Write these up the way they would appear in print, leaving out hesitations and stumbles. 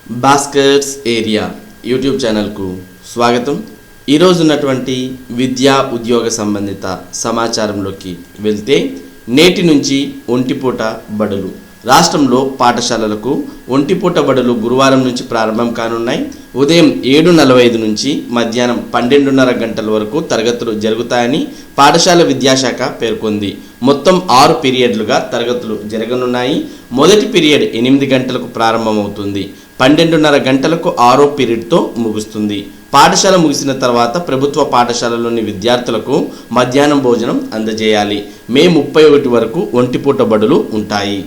Bhaskar's area YouTube ఛానల్కు స్వాగతం. ఈరోజు ఉన్నటువంటి విద్యా ఉద్యోగ సంబంధిత సమాచారంలోకి వెళ్తే, నేటి నుంచి ఒంటిపూట బడులు. రాష్ట్రంలో పాఠశాలలకు ఒంటిపూట బడులు గురువారం నుంచి ప్రారంభం కానున్నాయి. ఉదయం 7:45 నుంచి మధ్యాహ్నం 12:30 గంటల వరకు తరగతులు జరుగుతాయని పాఠశాల విద్యాశాఖ పేర్కొంది. మొత్తం 6 పీరియడ్లుగా తరగతులు జరగనున్నాయి. మొదటి పీరియడ్ 8 గంటలకు ప్రారంభమవుతుంది. 12:30 గంటలకు 6వ పీరియడ్తో ముగుస్తుంది. పాఠశాల ముగిసిన తర్వాత ప్రభుత్వ పాఠశాలలోని విద్యార్థులకు మధ్యాహ్నం భోజనం అందజేయాలి. మే 31 వరకు ఒంటిపూట బడులు ఉంటాయి.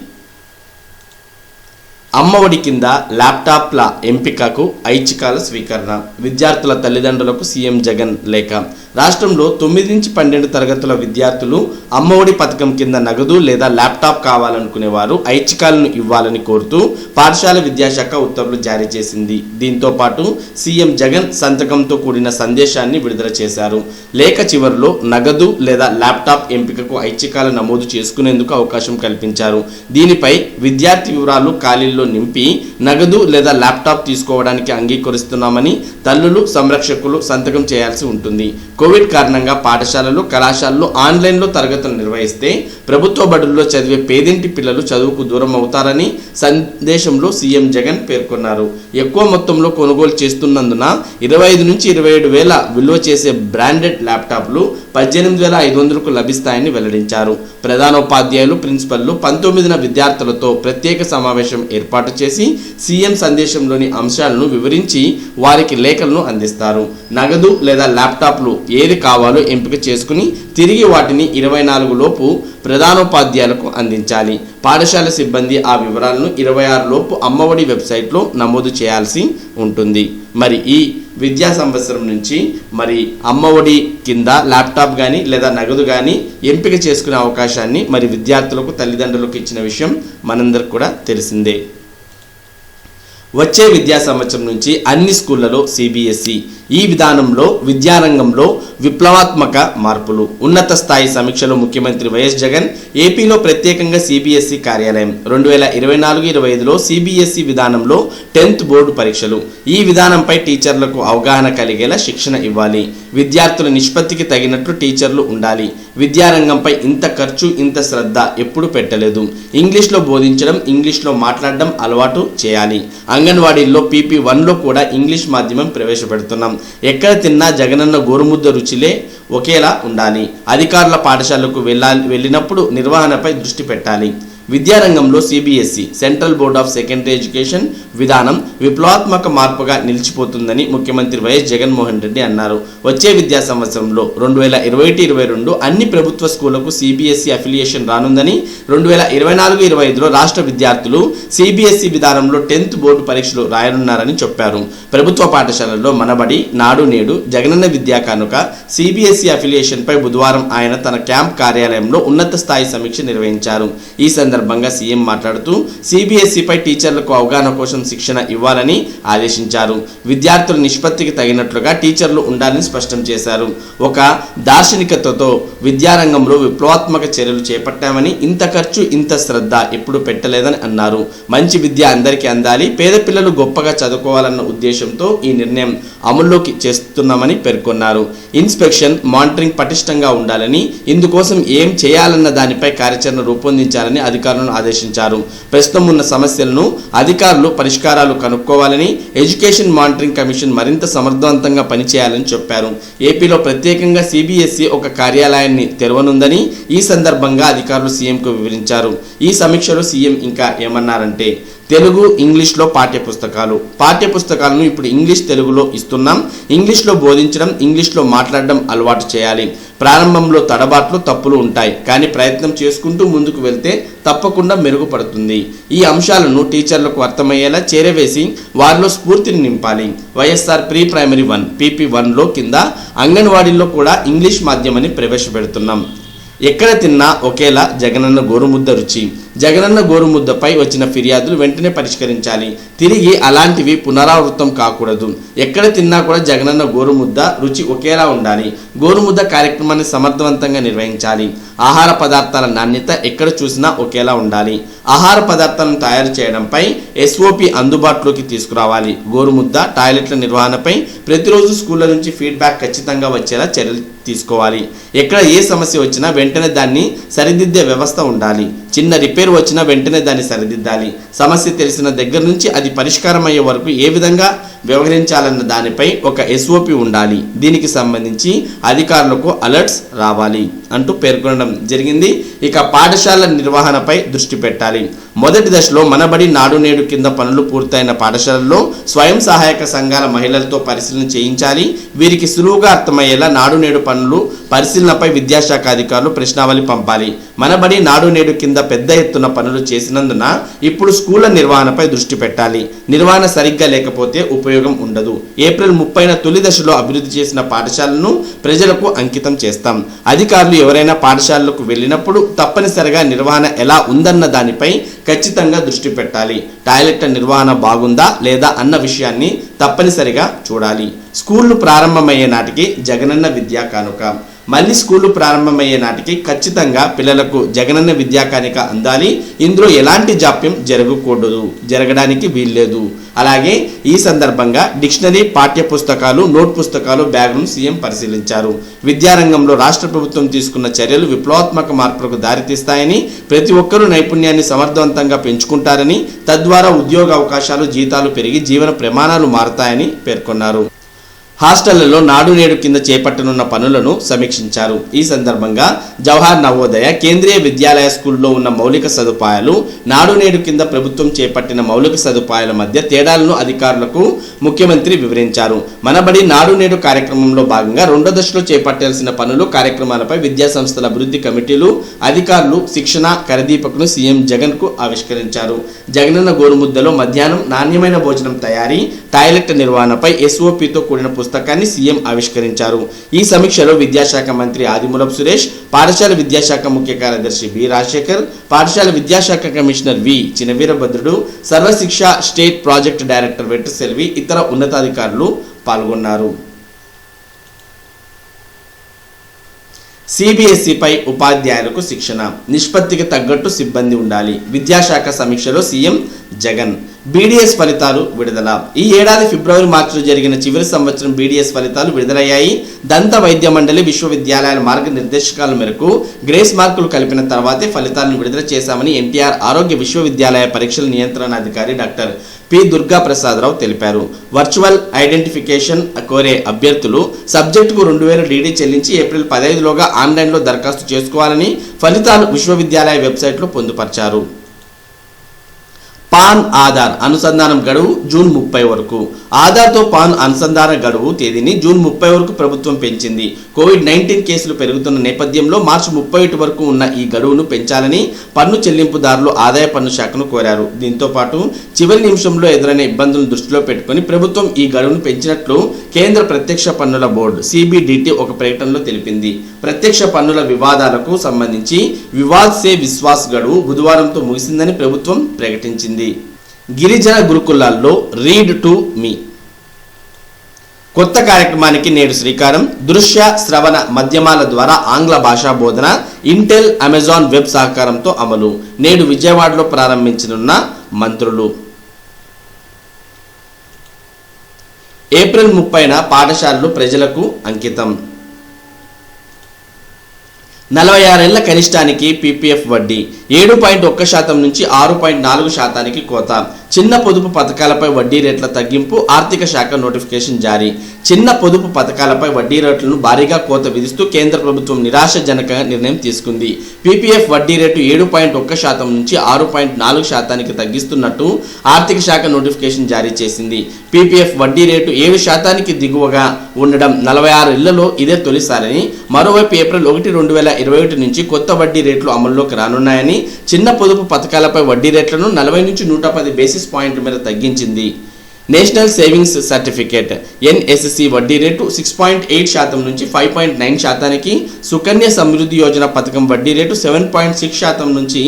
అమ్మఒడి కింద ల్యాప్టాప్ల ఎంపికకు ఐచ్ఛికాల స్వీకరణ. విద్యార్థుల తల్లిదండ్రులకు సీఎం జగన్ లేఖ. రాష్ట్రంలో 9 నుంచి 12 తరగతుల విద్యార్థులు అమ్మఒడి పథకం కింద నగదు లేదా ల్యాప్టాప్ కావాలనుకునే వారు ఐచ్ఛికాలను ఇవ్వాలని కోరుతూ పాఠశాల విద్యాశాఖ ఉత్తర్వులు జారీ చేసింది. దీంతో పాటు సీఎం జగన్ సంతకంతో కూడిన సందేశాన్ని విడుదల చేశారు. లేఖ చివరిలో నగదు లేదా ల్యాప్టాప్ ఎంపికకు ఐచ్ఛికాలు నమోదు చేసుకునేందుకు అవకాశం కల్పించారు. దీనిపై విద్యార్థి వివరాలు ఖాళీల్లో నింపి నగదు లేదా ల్యాప్టాప్ తీసుకోవడానికి అంగీకరిస్తున్నామని తల్లులు, సంరక్షకులు సంతకం చేయాల్సి ఉంటుంది. కోవిడ్ కారణంగా పాఠశాలలు, కళాశాలలు ఆన్లైన్లో తరగతులు నిర్వహిస్తే ప్రభుత్వ బడుల్లో చదివే పేదింటి పిల్లలు చదువుకు దూరం అవుతారని సందేశంలో సీఎం జగన్ పేర్కొన్నారు. ఎక్కువ మొత్తంలో కొనుగోలు చేస్తున్నందున 25 నుంచి 27 వేల విలువ చేసే బ్రాండెడ్ ల్యాప్టాప్లు 18,500కు లభిస్తాయని వెల్లడించారు. ప్రధానోపాధ్యాయులు, ప్రిన్సిపల్లు 19న విద్యార్థులతో ప్రత్యేక సమావేశం ఏర్పాటు చేసి సీఎం సందేశంలోని అంశాలను వివరించి వారికి లేఖలను అందిస్తారు. నగదు లేదా ల్యాప్టాప్లు ఏది కావాలో ఎంపిక చేసుకుని తిరిగి వాటిని 24 లోపు ప్రధానోపాధ్యాయులకు అందించాలి. పాఠశాల సిబ్బంది ఆ వివరాలను 26 లోపు అమ్మఒడి వెబ్సైట్లో నమోదు చేయాల్సి ఉంటుంది. మరి ఈ విద్యా సంవత్సరం నుంచి అమ్మఒడి కింద ల్యాప్టాప్ కానీ లేదా నగదు కానీ ఎంపిక చేసుకునే అవకాశాన్ని విద్యార్థులకు, తల్లిదండ్రులకు ఇచ్చిన విషయం మనందరికి కూడా తెలిసిందే. వచ్చే విద్యా సంవత్సరం నుంచి అన్ని స్కూళ్లలో సిబిఎస్ఈ. ఈ విధానంలో విద్యారంగంలో విప్లవాత్మక మార్పులు. ఉన్నత స్థాయి సమీక్షలో ముఖ్యమంత్రి వైఎస్ జగన్ ఏపీలో ప్రత్యేకంగా సిబిఎస్ఈ కార్యాలయం. 2024-25లో సిబిఎస్ఈ విధానంలో 10th బోర్డు పరీక్షలు. ఈ విధానంపై టీచర్లకు అవగాహన కలిగేలా శిక్షణ ఇవ్వాలి. విద్యార్థుల నిష్పత్తికి తగినట్లు టీచర్లు ఉండాలి. విద్యారంగంపై ఇంత ఖర్చు, ఇంత శ్రద్ధ ఎప్పుడు పెట్టలేదు. ఇంగ్లీష్లో బోధించడం, ఇంగ్లీష్లో మాట్లాడడం అలవాటు చేయాలి. అంగన్వాడీల్లో PP1లో కూడా ఇంగ్లీష్ మాధ్యమం ప్రవేశపెడుతున్నాం. ఎక్కడ తిన్నా జగనన్న గోరుముద్ద రుచిలే ఒకేలా ఉండాలి. అధికారుల పాఠశాలకు వెళ్ళినప్పుడు నిర్వహణపై దృష్టి పెట్టాలి. విద్యారంగంలో CBSE central board of secondary education విధానం విప్లవాత్మక మార్పుగా నిలిచిపోతుందని ముఖ్యమంత్రి వైఎస్ జగన్మోహన్ రెడ్డి అన్నారు. వచ్చే విద్యా సంవత్సరంలో 2021-22 అన్ని ప్రభుత్వ స్కూళ్లకు సిబిఎస్ఈ అఫిలియేషన్ రానుందని, 2024-25లో రాష్ట్ర విద్యార్థులు సిబిఎస్ఈ విధానంలో 10th బోర్డు పరీక్షలు రాయనున్నారని చెప్పారు. ప్రభుత్వ పాఠశాలల్లో మనబడి, నాడు నేడు, జగనన్న విద్యా కానుక, సిబిఎస్ఈ అఫిలియేషన్ పై బుధవారం ఆయన తన క్యాంప్ కార్యాలయంలో ఉన్నత స్థాయి సమీక్ష నిర్వహించారు. ఈ సందర్భంగా సీఎం మాట్లాడుతూ సిబిఎస్ఈపై టీచర్లకు అవగాహన కోసం శిక్షణ ఇవ్వాలని ఆదేశించారు. విద్యార్థుల నిష్పత్తికి తగినట్లుగా టీచర్లు ఉండాలని స్పష్టం చేశారు. ఒక దార్శనికతతో విద్యారంగంలో విప్లవాత్మక చర్యలు చేపట్టామని, ఇంత ఖర్చు, ఇంత శ్రద్ధ ఎప్పుడు పెట్టలేదని అన్నారు. మంచి విద్య అందరికీ అందాలి, పేద పిల్లలు గొప్పగా చదువుకోవాలన్న ఉద్దేశంతో ఈ నిర్ణయం అమల్లోకి చేస్తున్నామని పేర్కొన్నారు. ఇన్స్పెక్షన్, మానిటరింగ్ పటిష్టంగా ఉండాలని, ఇందుకోసం ఏం చేయాలన్న దానిపై కార్యాచరణ రూపొందించాలని అధికారులను ఆదేశించారు. ప్రస్తుతం ఉన్న సమస్యలను అధికారులు పరిష్కారాలు కనుక్కోవాలని, ఎడ్యుకేషన్ మానిటరింగ్ కమిషన్ మరింత సమర్థవంతంగా పనిచేయాలని చెప్పారు. ఏపీలో ప్రత్యేకంగా సిబిఎస్ఈ ఒక కార్యాలయాన్ని తెరవనుందని ఈ సందర్భంగా అధికారులు సీఎంకు వివరించారు. ఈ సమీక్షలో సీఎం ఇంకా ఏమన్నారంటే, తెలుగు, ఇంగ్లీష్లో పాఠ్యపుస్తకాలను ఇప్పుడు ఇంగ్లీష్, తెలుగులో ఇస్తున్నాం. ఇంగ్లీష్లో బోధించడం, ఇంగ్లీష్లో మాట్లాడడం అలవాటు చేయాలి. ప్రారంభంలో తడబాట్లు, తప్పులు ఉంటాయి, కానీ ప్రయత్నం చేసుకుంటూ ముందుకు వెళ్తే తప్పకుండా మెరుగుపడుతుంది. ఈ అంశాలను టీచర్లకు అర్థమయ్యేలా చేరవేసి వారిలో స్ఫూర్తిని నింపాలి. వైఎస్ఆర్ ప్రీ ప్రైమరీ 1 PP1లో కింద అంగన్వాడీల్లో కూడా ఇంగ్లీష్ మాధ్యమాన్ని ప్రవేశపెడుతున్నాం. ఎక్కడ తిన్నా ఒకేలా జగనన్న గోరుముద్ద రుచి. జగనన్న గోరుముద్దపై వచ్చిన ఫిర్యాదులు వెంటనే పరిష్కరించాలి. తిరిగి అలాంటివి పునరావృతం కాకూడదు. ఎక్కడ తిన్నా కూడా జగనన్న గోరుముద్ద రుచి ఒకేలా ఉండాలి. గోరుముద్ద కార్యక్రమాన్ని సమర్థవంతంగా నిర్వహించాలి. ఆహార పదార్థాల నాణ్యత ఎక్కడ చూసినా ఒకేలా ఉండాలి. ఆహార పదార్థాలను తయారు చేయడంపై SOP అందుబాటులోకి తీసుకురావాలి. గోరుముద్ద టాయిలెట్ల నిర్వహణపై ప్రతిరోజు స్కూళ్ళ నుంచి ఫీడ్బ్యాక్ ఖచ్చితంగా వచ్చేలా చర్యలు తీసుకోవాలి. ఎక్కడ ఏ సమస్య వచ్చినా వెంటనే దాన్ని సరిదిద్దే వ్యవస్థ ఉండాలి. చిన్న రిపేర్ వచ్చినా వెంటనే దాన్ని సరిదిద్దాలి. సమస్య తెలిసిన దగ్గర నుంచి అది పరిష్కారం అయ్యే వరకు ఏ విధంగా వ్యవహరించాలన్న దానిపై ఒక SOP ఉండాలి. దీనికి సంబంధించి అధికారులకు అలర్ట్స్ రావాలి అంటూ పేర్కొనడం జరిగింది. ఇక పాఠశాల నిర్వహణపై దృష్టి పెట్టాలి. మొదటి దశలో మనబడి నాడు నేడు కింద పనులు పూర్తయిన పాఠశాలల్లో స్వయం సహాయక సంఘాల మహిళలతో పరిశీలన చేయించాలి. వీరికి సులువుగా అర్థమయ్యేలా నాడు నేడు పనులు పరిశీలనపై విద్యాశాఖ అధికారులు ప్రశ్నావళి పంపాలి. మనబడి నాడు నేడు కింద పెద్ద ఎత్తున పనులు చేసినందున ఇప్పుడు స్కూళ్ల నిర్వహణపై దృష్టి పెట్టాలి. నిర్వహణ సరిగ్గా లేకపోతే ఉపయోగం ఉండదు. ఏప్రిల్ 30న తొలి దశలో అభివృద్ధి చేసిన పాఠశాలను ప్రజలకు అంకితం చేస్తాం. అధికారులు ఎవరైనా పాఠశాలలకు వెళ్ళినప్పుడు తప్పనిసరిగా నిర్వహణ ఎలా ఉందన్న దానిపై ఖచ్చితంగా దృష్టి పెట్టాలి. టాయిలెట్ల నిర్వహణ బాగుందా లేదా అన్న విషయాన్ని తప్పనిసరిగా చూడాలి. స్కూళ్లు ప్రారంభమయ్యే నాటికి జగనన్న విద్యా కానుక. మళ్ళీ స్కూళ్లు ప్రారంభమయ్యే నాటికి ఖచ్చితంగా పిల్లలకు జగనన్న విద్యా కానుక అందాలి. ఇందులో ఎలాంటి జాప్యం జరగడానికి వీల్లేదు. అలాగే ఈ సందర్భంగా డిక్షనరీ, పాఠ్య పుస్తకాలు, నోట్ పుస్తకాలు, బ్యాగులను సీఎం పరిశీలించారు. విద్యారంగంలో రాష్ట్ర ప్రభుత్వం తీసుకున్న చర్యలు విప్లవాత్మక మార్పులకు దారితీస్తాయని, ప్రతి ఒక్కరూ నైపుణ్యాన్ని సమర్థవంతంగా పెంచుకుంటారని, తద్వారా ఉద్యోగ అవకాశాలు, జీతాలు పెరిగి జీవన ప్రమాణాలు మారతాయని పేర్కొన్నారు. హాస్టళ్లలో నాడు నేడు కింద చేపట్టనున్న పనులను సమీక్షించారు. ఈ సందర్భంగా జవహర్ నవోదయ కేంద్రీయ విద్యాలయ స్కూల్లో ఉన్న మౌలిక సదుపాయాలు, నాడు నేడు కింద ప్రభుత్వం చేపట్టిన మౌలిక సదుపాయాల మధ్య తేడాలను అధికారులకు ముఖ్యమంత్రి వివరించారు. మనబడి నాడు నేడు కార్యక్రమంలో భాగంగా రెండో దశలో చేపట్టాల్సిన పనులు, కార్యక్రమాలపై విద్యా సంస్థల అభివృద్ధి కమిటీలు, అధికారులు శిక్షణ కరదీపకును సీఎం జగన్ కు ఆవిష్కరించారు. జగనన్న గోరుముద్దలో మధ్యాహ్నం నాణ్యమైన భోజనం తయారీ, టాయిలెట్ నిర్వహణపై SOPతో కూడిన పుస్తకాన్ని సీఎం ఆవిష్కరించారు. ఈ సమీక్షలో విద్యాశాఖ మంత్రి ఆదిమూలపు సురేష్, పాఠశాల విద్యాశాఖ ముఖ్య కార్యదర్శి బి రాజశేఖర్, పాఠశాల విద్యాశాఖ commissioner V Chinaveerabhadrudu, Sarvashiksha state project director Vettu Selvi, ఇతర ఉన్నతాధికారులు పాల్గొన్నారు. CBSEపై ఉపాధ్యాయులకు శిక్షణ, నిష్పత్తికి తగ్గట్టు సిబ్బంది ఉండాలి. విద్యాశాఖ సమీక్షలో సీఎం జగన్. BDS ఫలితాలు విడుదల. ఈ ఏడాది ఫిబ్రవరి మార్చిలో జరిగిన చివరి సంవత్సరం BDS ఫలితాలు విడుదలయ్యాయి. దంత వైద్య మండలి విశ్వవిద్యాలయాల మార్గనిర్దేశకాల మేరకు గ్రేస్ మార్కులు కలిపిన తర్వాతే ఫలితాలను విడుదల చేశామని NTR ఆరోగ్య విశ్వవిద్యాలయ పరీక్షల నియంత్రణాధికారి డాక్టర్ పి. దుర్గా ప్రసాదరావు తెలిపారు. వర్చువల్ ఐడెంటిఫికేషన్ కోరే అభ్యర్థులు సబ్జెక్టుకు 2000 DD చెల్లించి ఏప్రిల్ 15లోగా ఆన్లైన్లో దరఖాస్తు చేసుకోవాలని ఫలితాలు విశ్వవిద్యాలయ వెబ్సైట్లో పొందుపరిచారు. పాన్ ఆధార్ అనుసంధానం గడువు జూన్ 30 వరకు. ఆధార్తో పాన్ అనుసంధాన గడువు తేదీని జూన్ 30 వరకు ప్రభుత్వం పెంచింది. కోవిడ్-19 కేసులు పెరుగుతున్న నేపథ్యంలో మార్చి 31 వరకు ఉన్న ఈ గడువును పెంచాలని పన్ను చెల్లింపుదారులు ఆదాయ పన్ను శాఖను కోరారు. దీంతో పాటు చివరి నిమిషంలో ఎదురైన ఇబ్బందులను దృష్టిలో పెట్టుకుని ప్రభుత్వం ఈ గడువును పెంచినట్లు కేంద్ర ప్రత్యక్ష పన్నుల బోర్డు CBDT ఒక ప్రకటనలో తెలిపింది. ప్రత్యక్ష పన్నుల వివాదాలకు సంబంధించి వివాద్ సే విశ్వాస్ గడువు బుధవారంతో ముగిసిందని ప్రభుత్వం ప్రకటించింది. గిరిజన గురుకులాల్లో రీడ్ టు మీ కొత్త కార్యక్రమానికి నేడు శ్రీకారం. దృశ్య శ్రవణ మాధ్యమాల ద్వారా ఆంగ్ల భాషా బోధన ఇంటెల్, అమెజాన్ వెబ్ సహకారంతో అమలు. నేడు విజయవాడలో ప్రారంభించనున్న మంత్రులు. ఏప్రిల్ 30న పాఠశాలలు ప్రజలకు అంకితం. 46 ఏళ్ల కనిష్టానికి PPF వడ్డీ 7.1% నుంచి 6.4% కోత. చిన్న పొదుపు పథకాలపై వడ్డీ రేట్ల తగ్గింపు, ఆర్థిక శాఖ నోటిఫికేషన్ జారీ. చిన్న పొదుపు పథకాలపై వడ్డీ రేట్లను భారీగా కోత విధిస్తూ కేంద్ర ప్రభుత్వం నిరాశజనక నిర్ణయం తీసుకుంది. PPF వడ్డీ రేటు 7.1% నుంచి 6.4%కి తగ్గిస్తున్నట్టు ఆర్థిక శాఖ నోటిఫికేషన్ జారీ చేసింది. PPF వడ్డీ రేటు 7%కి దిగువగా ఉండడం 46 ఏళ్లలో ఇదే తొలిసారని, మరోవైపు ఏప్రిల్ 1, 2021 నుంచి కొత్త వడ్డీ రేట్లు అమల్లోకి రానున్నాయని, చిన్న పొదుపు పథకాలపై వడ్డీ రేట్లను 40 నుంచి 110 బేసిస్ పాయింట్ల మేర తగ్గించింది. నేషనల్ సేవింగ్స్ సర్టిఫికేట్ NSC వడ్డీ రేటు 6.8% నుంచి 5.9%కి, సుకన్య సమృద్ధి యోజన పథకం వడ్డీ రేటు 7.6% నుంచి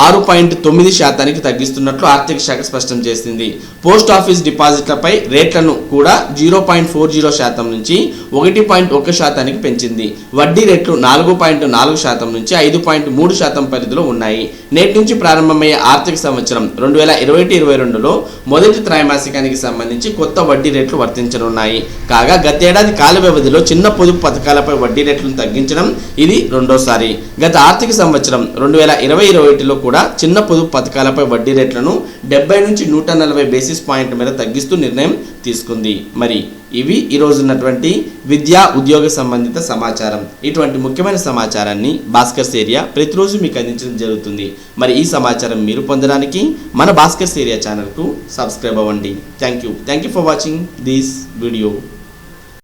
6.9% తగ్గిస్తున్నట్లు ఆర్థిక శాఖ స్పష్టం చేసింది. పోస్ట్ ఆఫీస్ డిపాజిట్లపై రేట్లను కూడా 0.40% నుంచి 1.1% పెంచింది. వడ్డీ రేట్లు 4.4% నుంచి 5.3% పరిధిలో ఉన్నాయి. నేటి నుంచి ప్రారంభమయ్యే ఆర్థిక సంవత్సరం 2021-22లో మొదటి త్రైమాసికానికి సంబంధించి కొత్త వడ్డీ రేట్లు వర్తించనున్నాయి. కాగా గతేడాది కాల వ్యవధిలో చిన్న పొదుపు పథకాలపై వడ్డీ రేట్లను తగ్గించడం ఇది రెండోసారి. గత ఆర్థిక సంవత్సరం 2020-21లో కూడా చిన్న పొదుపు పథకాలపై వడ్డీ రేట్లను 70 నుంచి 140 బేసిస్ పాయింట్ మేర తగ్గిస్తూ నిర్ణయం తీసుకుంది. మరి ఇవి ఈరోజు ఉన్నటువంటి విద్యా ఉద్యోగ సంబంధిత సమాచారం. ఇటువంటి ముఖ్యమైన సమాచారాన్ని భాస్కర్స్ ఏరియా ప్రతిరోజు మీకు అందించడం జరుగుతుంది. మరి ఈ సమాచారం మీరు పొందడానికి మన భాస్కర్స్ ఏరియా ఛానల్కు సబ్స్క్రైబ్ అవ్వండి. Thank you for watching this video.